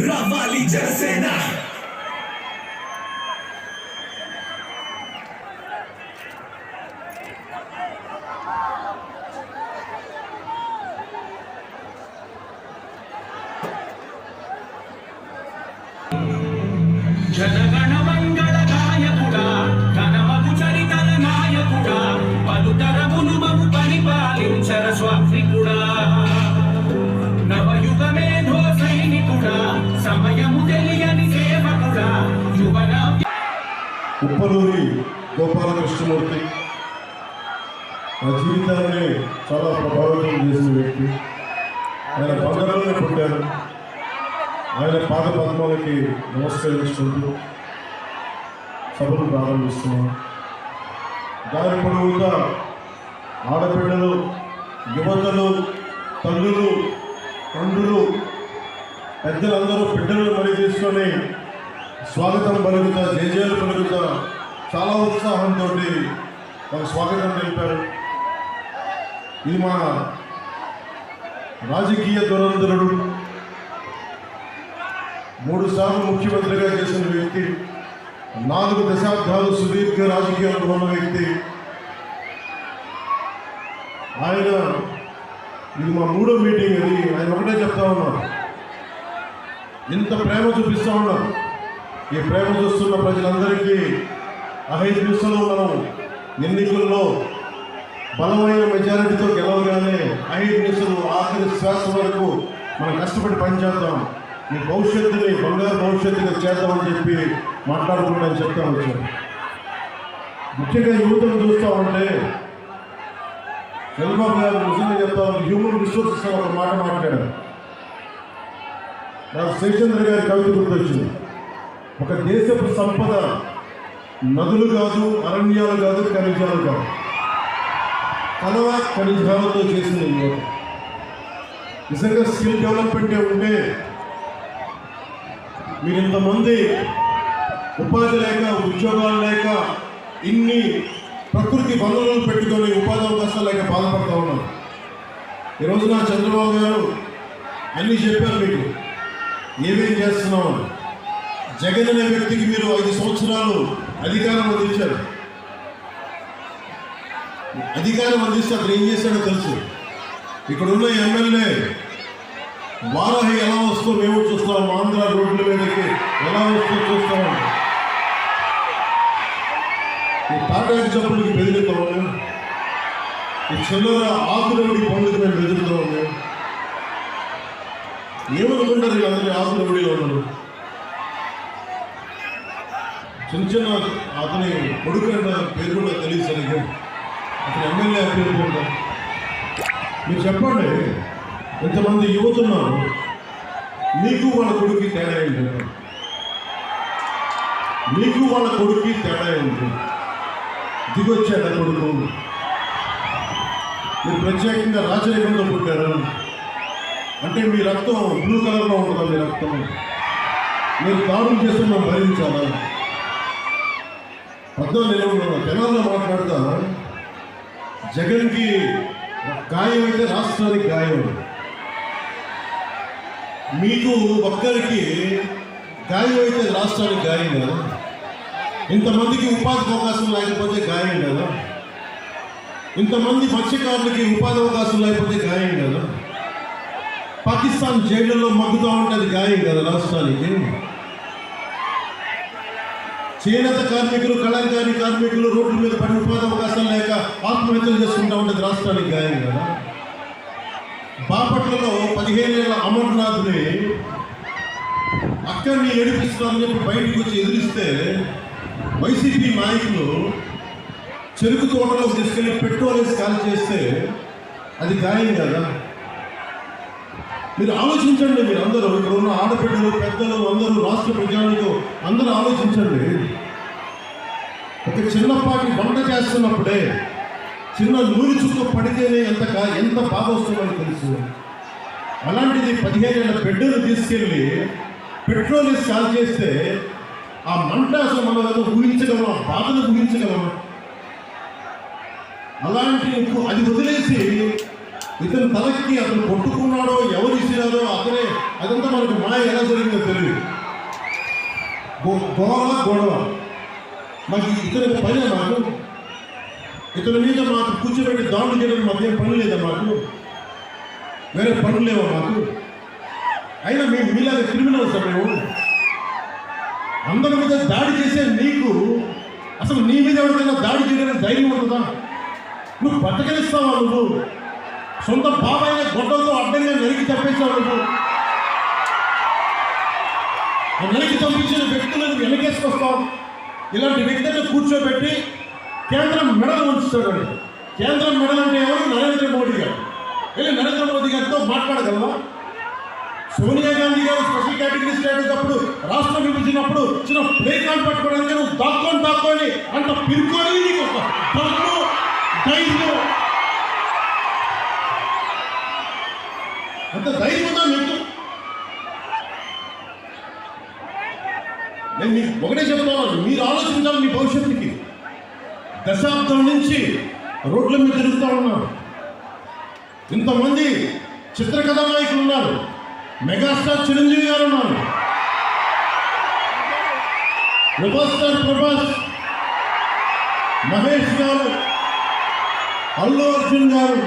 రావాలి జనసేన. జనగణ మంగళ నాయకుడా, ఘనమగు చరితల నాయకుడా, పలుతరములు మము పరిపాలించర స్వామికుడా, నవయుగ మేధో సైనికుడా, సమయము తెలియని సేవకుడా, యువన ఉప్పలూరి గోపాలకృష్ణమూర్తి నా జీవితాన్ని చాలా ప్రభావితం చేసిన వ్యక్తి. ఆయన బంగారంలో పుట్టారు. ఆయన పాద పద్మాలకి నమస్కరించుకుంటూ సభను ప్రారంభిస్తున్నాం. దాని పొడవుగా ఆడపిల్లలు, యువతలు, తల్లులు, తండ్రులు, పెద్దలందరూ బిడ్డలను మరీ తీసుకొని స్వాగతం పలుకుతా, జయజయలు పలుకుతా చాలా ఉత్సాహంతో మాకు స్వాగతం తెలిపారు. ఇది మా రాజకీయ దురంధరుడు, 3 సార్లు ముఖ్యమంత్రిగా చేసిన వ్యక్తి, 4 దశాబ్దాలు సుదీర్ఘ రాజకీయాలు ఉన్న వ్యక్తి ఆయన. ఇది మా 3వ మీటింగ్. అది ఆయన ఒకటే చెప్తా ఉన్నారు, ఇంత ప్రేమ చూపిస్తూ ఉన్నారు. ఈ ప్రేమ చూస్తున్న ప్రజలందరికీ 5 నిమిషాలు మనం ఎన్నికల్లో బలమైన మెజారిటీతో గెలవగానే 5 నిమిషాలు ఆఖరి శ్వాస వరకు మనం కష్టపడి పనిచేద్దాం, మీ భవిష్యత్తుని బంగారు భవిష్యత్తుగా చేద్దామని చెప్పి మాట్లాడుకుంటామని చెప్తా వచ్చారు. ముఖ్యంగా యువతను చూస్తూ ఉంటే చంద్రబాబు గారు నిజంగా చెప్తా హ్యూమన్ రిసోర్సెస్ ఒక మాట మాట్లాడారు. నాకు శేషచంద్ర గారి కవిత గుర్తొచ్చింది. ఒక దేశపు సంపద నదులు కాదు, అరణ్యాలు కాదు, ఖనిజాలు కాదు, కలవ ఖనిజాలతో చేసిన యువత. నిజంగా స్కిల్ డెవలప్మెంటే ఉంటే మీరు ఇంతమంది ఉపాధి లేక, ఉద్యోగాలు లేక, ఇన్ని ప్రకృతి వనరులు పెట్టుకొని ఉపాధి అవకాశాలు లేక బాధపడుతూ ఉన్నారు. ఈరోజు నా చంద్రబాబు గారు అన్నీ చెప్పారు, మీకు ఏమేం చేస్తున్నాం. జగన్ అనే వ్యక్తికి మీరు 5 సంవత్సరాలు అధికారం అందించారు. అధికారం అందిస్తే అతను ఏం చేశాడో తెలుసు. ఇక్కడ ఉన్న ఎమ్మెల్యే వారాహి ఎలా వస్తూ మేము చూస్తాం, ఆంధ్ర రోడ్ల మీదకి ఎలా వస్తూ చూస్తాం. ఈ తాటాకి చెప్పులకి బెదిరితాం మేము, ఈ చిల్లర ఆకులవిడి పండుగ మేము బెదిరితాం మేము. ఏమనుకుంటారు వీళ్ళందరూ ఆకులవిడిలో ఉన్నారు. చిన్న అతని కొడుకు పేరు కూడా తెలియదు సరిగ్గా, అతను ఎమ్మెల్యే పేరు ఉంటారు. మీరు చెప్పండి, ఇంతమంది యువతున్నారు, మీకు వాళ్ళ కొడుకు తేడా ఏంటి? మీకు వాళ్ళ కొడుకు తేడా ఏంటి? దిగొచ్చాడు కొడుకు. మీరు ప్రత్యేకంగా రాజరికంలో పుట్టారు అంటే మీ రక్తం బ్లూ కలర్లో ఉంటుందా? మీ రక్తం మీరు దాడులు చేస్తే మనం భరించాలా? 14 తెలంగాణ మాట్లాడతా, జగన్కి గాయం అయితే రాష్ట్రానికి గాయం, మీకు ఒక్కరికి గాయం అయితే రాష్ట్రానికి గాయం కదా. ఇంతమందికి ఉపాధి అవకాశం లేకపోతే గాయం కదా. ఇంతమంది మత్స్యకారులకి ఉపాధి అవకాశం లేకపోతే గాయం కదా. పాకిస్తాన్ జైళ్ళలో మగ్గుతూ ఉంటే అది గాయం కదా రాష్ట్రానికి. చేనేత కార్మికులు, కళంకారీ కార్మికులు రోడ్ల మీద పడి ఉపాధి అవకాశాలు లేక ఆత్మహత్యలు చేసుకుంటూ ఉంటుంది రాష్ట్రానికి గాయం కదా. బాపట్లలో 15 ఏళ్ల అమర్నాథ్ని అక్కడిని ఏడిపిస్తున్నారని చెప్పి బయటకు వచ్చి ఎదిరిస్తే వైసీపీ నాయకులు చెరుకు తోటలో తీసుకెళ్ళి పెట్రోల్ వేసి కాల్ చేస్తే అది గాయం కదా. మీరు ఆలోచించండి, మీరు అందరూ ఇక్కడ ఉన్న ఆడపిల్లలు, పెద్దలు, అందరూ రాష్ట్ర ప్రజానికం అందరూ ఆలోచించండి. ఒక చిన్నపాటి వంట చేస్తున్నప్పుడే చిన్న నూనె చుక్క పడితేనే ఎంత బాధ వస్తుందని తెలుసు. అలాంటిది 15 ఏళ్ల బిడ్డను తీసుకెళ్ళి పెట్రోల్ వేసి కాల్ చేస్తే ఆ మంట అసలు మనం ఊహించగలమా? బాధను ఊహించగలమా? అలాంటి అది వదిలేసి ఇతని తలకి అతను కొట్టుకున్నాడో ఎవరు ఇచ్చినారో అతనే, అదంతా మనకు మాయ ఎలా జరిగిందో తెలియదు. గొడవ మాకు ఇతనికి పని మాకు, ఇతని మీద మాకు కూర్చోబెట్టి దాడులు చేయడం మధ్య పని లేదా మాకు, వేరే పనులు లేవా మాకు? అయినా మేము మీలాగా క్రిమినల్స్ మేము. అందరి మీద దాడి చేసే నీకు అసలు నీ మీద ఎవరికైనా దాడి చేయడానికి ధైర్యం ఉంటుందా? నువ్వు బతకనిస్తావా? నువ్వు సొంత బాబాయిన గొడ్డలతో అడ్డంగా నరికి తప్పేసావు. నువ్వు ఆ నరికి తప్పించిన వ్యక్తులను వెనకేసుకొస్తావు. ఇలాంటి వ్యక్తులను కూర్చోబెట్టి కేంద్రం మెడలు ఉంచుతాడు. కేంద్రం మెడలు అంటే ఎవరు? నరేంద్ర మోడీ గారు. వెళ్ళి నరేంద్ర మోదీ గారితో మాట్లాడగలవా? సోనియా గాంధీ గారు స్పెషల్ కేటగిరీ స్టేటస్ అప్పుడు రాష్ట్రం విభజించినప్పుడు చిన్న ప్లే కార్డ్ పట్టుకోవడానికి నువ్వు దాక్కొని అంత పిరుకొని నీకు ఒక దమ్ము, ధైర్యం, అంత ధైర్యం ఉందా మీకు? నేను మీకు ఒకటే చెప్తాను, మీరు ఆలోచించాలి మీ భవిష్యత్తుకి. దశాబ్దం నుంచి రోడ్ల మీద తిరుగుతూ ఉన్నారు. ఇంతమంది చిత్రకథా నాయకులు ఉన్నారు. మెగాస్టార్ చిరంజీవి గారు ఉన్నారు, రెబల్ స్టార్ ప్రభాస్, మహేష్ గారు, అల్లు అర్జున్ గారు,